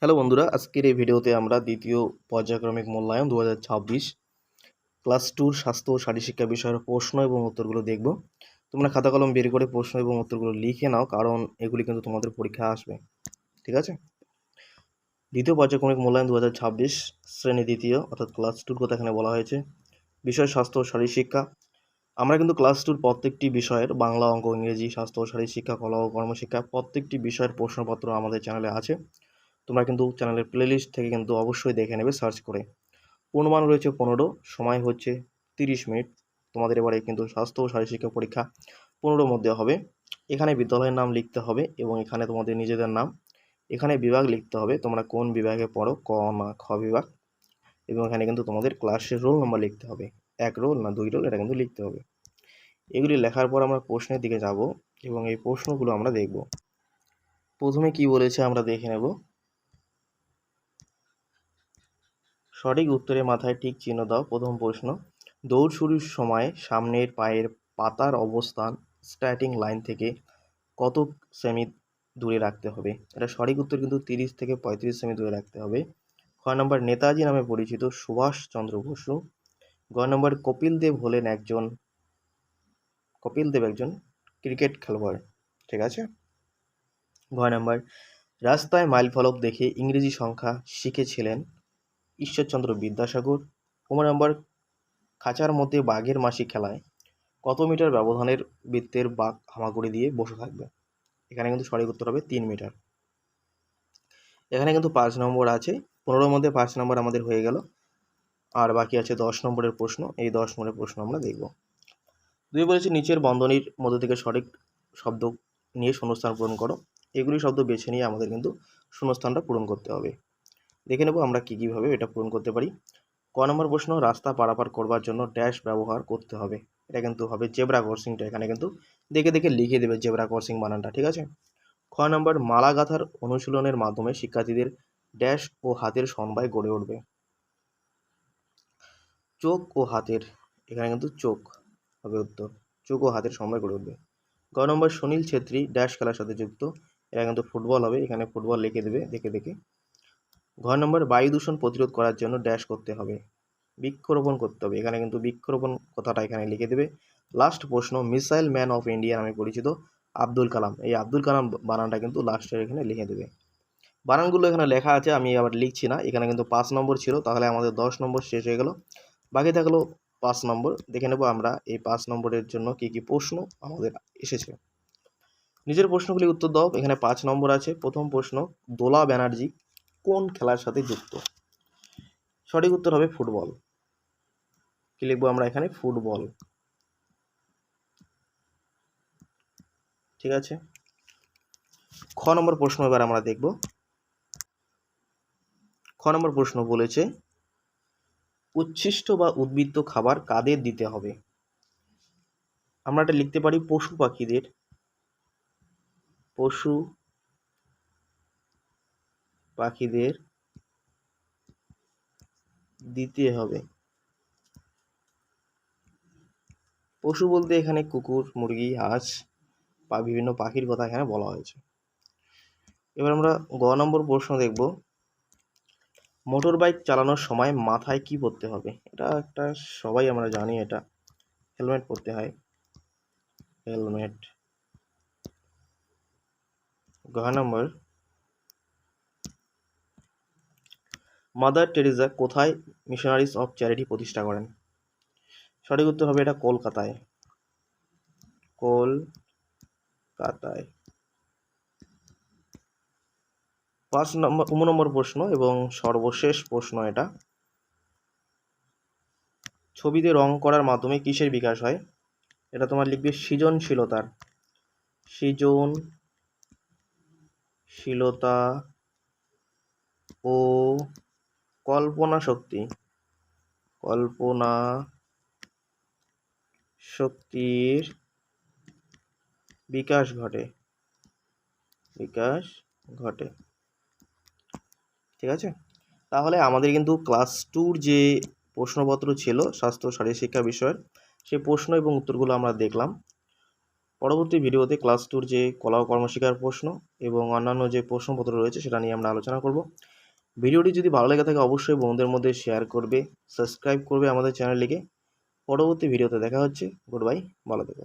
Hello বন্ধুরা, আজকের এই ভিডিওতে আমরা দ্বিতীয় পর্যায়ক্রমিক মূল্যায়ন 2026 ক্লাস 2 স্বাস্থ্য ও শারীরশিক্ষা বিষয়ের প্রশ্ন এবং উত্তরগুলো দেখব। তোমরা খাতা কলম বের করে প্রশ্ন এবং উত্তরগুলো লিখে নাও, কারণ এগুলি কিন্তু তোমাদের পরীক্ষা আসবে। ঠিক আছে? দ্বিতীয় পর্যায়ক্রমিক মূল্যায়ন 2026 শ্রেণী দ্বিতীয় অর্থাৎ ক্লাস 2 কথা এখানে বলা হয়েছে। বিষয় স্বাস্থ্য ও শারীরশিক্ষা। আমরা কিন্তু ক্লাস 2 প্রত্যেকটি বিষয়ের বাংলা, অঙ্ক, ইংরেজি, স্বাস্থ্য ও শারীরশিক্ষা, কলা ও কর্মশিক্ষা প্রত্যেকটি বিষয়ের প্রশ্নপত্র আমাদের চ্যানেলে আছে। তোমরা কিন্তু চ্যানেলের প্লেলিস্ট থেকে কিন্তু অবশ্যই দেখে নেবে সার্চ করে। পূর্ণমান রয়েছে 15, সময় হচ্ছে 30 মিনিট। তোমাদের এবারে কিন্তু স্বাস্থ্য ও শারীরশিক্ষা পরীক্ষা 15 মধ্যে হবে। এখানে বিদ্যালয়ের নাম লিখতে হবে এবং এখানে তোমাদের নিজেদের নাম, এখানে বিভাগ লিখতে হবে, তোমরা কোন বিভাগে পড়ো, ক না খ বিভাগ, এবং এখানে কিন্তু তোমাদের ক্লাসের রোল নাম্বার লিখতে হবে, 1 রোল না 2 রোল, এটা কিন্তু লিখতে হবে। এগুলি লেখার পর আমরা প্রশ্নের দিকে যাব এবং এই প্রশ্নগুলো আমরা দেখব। প্রথমে কি বলেছে আমরা দেখে নেব। সঠিক উত্তরের মাথায় টিক চিহ্ন দাও। প্রথম প্রশ্ন, দৌড় শুরুর সময় সামনের পায়ের পাতার অবস্থান স্টার্টিং লাইন থেকে কত সেমি দূরে রাখতে হবে? এটা সঠিক উত্তর কিন্তু 30 থেকে 35 সেমি দূরে রাখতে হবে। খ নম্বর, নেতাজি নামে পরিচিত সুভাষচন্দ্র বসু। গ নম্বর, কপিল দেব একজন ক্রিকেট খেলোয়াড়। ঠিক আছে? ঘ নম্বর, রাস্তায় মাইল ফলক দেখে ইংরেজি সংখ্যা শিখেছিলেন ঈশ্বরচন্দ্র বিদ্যাসাগর। 15 নম্বর, খাঁচার মধ্যে বাঘের মাসি খেলায় কত মিটার ব্যবধানের বৃত্তের বাঘ হামাগুড়ি দিয়ে বসে থাকবে? এখানে কিন্তু সঠিক উত্তর হবে 3 মিটার। এখানে কিন্তু 5 নম্বর আছে। 15 মধ্যে 5 নম্বর আমাদের হয়ে গেল, আর বাকি আছে 10 নম্বরের প্রশ্ন। এই 10 নম্বরের প্রশ্ন আমরা দেখব। 2 বলেছে নিচের বন্ধনীর মধ্যে থেকে সঠিক শব্দ নিয়ে শূন্যস্থান পূরণ করো। এগুলি শব্দ বেছে নিয়ে আমাদের কিন্তু শূন্যস্থানটা পূরণ করতে হবে। দেখে নেব আমরা কীভাবে এটা পূরণ করতে পারি। ক নম্বর প্রশ্ন, রাস্তা পারাপার করবার জন্য ড্যাশ ব্যবহার করতে হবে। এটা কিন্তু হবে জেব্রা ক্রসিংটা। এখানে কিন্তু দেখে দেখে লিখে দেবে জেব্রা ক্রসিং বানানটা। ঠিক আছে? খ নম্বর, মালা গাঁথার অনুশীলনের মাধ্যমে শিক্ষার্থীদের ড্যাশ ও হাতের সমবায় গড়ে উঠবে। চোখ ও হাতের, এখানে কিন্তু চোখ হবে উত্তর। চোখ ও হাতের সমবায় গড়ে উঠবে। গ নম্বর, সুনীল ছেত্রী ড্যাশ খেলার সাথে যুক্ত। এটা কিন্তু ফুটবল হবে। এখানে ফুটবল লিখে দেবে দেখে দেখে। ঘ নম্বর, বায়ু দূষণ প্রতিরোধ করার জন্য ড্যাশ করতে হবে। বৃক্ষরোপণ করতে হবে। এখানে কিন্তু বৃক্ষরোপণ কথাটা এখানে লিখে দেবে। লাস্ট প্রশ্ন, মিসাইল ম্যান অফ ইন্ডিয়া নামে পরিচিত আব্দুল কালাম। এই আব্দুল কালাম বানানটা কিন্তু লাস্টের এখানে লিখে দেবে। বানানগুলো এখানে লেখা আছে, আমি আবার লিখছি না। এখানে কিন্তু 5 নম্বর ছিল, তাহলে আমাদের 10 নম্বর শেষ হয়ে গেল। বাকি থাকলো 5 নম্বর। দেখে নেব আমরা এই 5 নম্বরের জন্য কি কি প্রশ্ন আমাদের এসেছে। নিজের প্রশ্নগুলি উত্তর দাও। এখানে 5 নম্বর আছে। প্রথম প্রশ্ন, দোলা ব্যানার্জি কোন খেলার সাথে যুক্ত? সঠিক উত্তর হবে ফুটবল। কি লিখবো আমরা এখানে? ফুটবল। ঠিক আছে? খ নম্বর প্রশ্ন এবার আমরা দেখব। খ নম্বর প্রশ্ন বলেছে, উচ্ছিষ্ট বা উদ্বৃত্ত খাবার কাদের দিতে হবে? আমরা এটা লিখতে পারি পশু পাখিদের দিতে হবে। পশু বলতে এখানে কুকুর, মুরগি, হাঁস বা বিভিন্ন পাখির কথা এখানে বলা হয়েছে। এবার আমরা গ নম্বর প্রশ্ন দেখব। মোটর বাইক চালানোর সময় মাথায় কি পরতে হবে? এটা একটা সবাই আমরা জানি, এটা হেলমেট পরতে হয়। হেলমেট। ঘ নম্বর, মাদার টেরেসা কোথায় মিশনারিজ অফ চ্যারিটি প্রতিষ্ঠা করেন? সঠিক উত্তর হবে এটা কলকাতায়। কলকাতায়। 15 নম্বর প্রশ্ন এবং সর্বশেষ প্রশ্ন এটা, ছবিতে রং করার মাধ্যমে কিসের বিকাশ হয়? এটা তোমার লিখবে সৃজনশীলতার। সৃজনশীলতা ও কল্পনা শক্তির বিকাশ ঘটে। ঠিক আছে? তাহলে আমাদের কিন্তু ক্লাস 2 যে প্রশ্নপত্র ছিল স্বাস্থ্য শারীরশিক্ষা বিষয়ের, সেই প্রশ্ন এবং উত্তরগুলো আমরা দেখলাম। পরবর্তী ভিডিওতে ক্লাস 2 যে কলা ও কর্মশিক্ষার প্রশ্ন এবং অন্যান্য যে প্রশ্নপত্র রয়েছে সেটা নিয়ে আমরা আলোচনা করব। ভিডিওটি যদি ভালো লেগে থাকে অবশ্যই বন্ধুদের মধ্যে শেয়ার করবে, সাবস্ক্রাইব করবে আমাদের চ্যানেলটিকে। পরবর্তী ভিডিওতে দেখা হচ্ছে। গুড বাই, ভালো থেকো।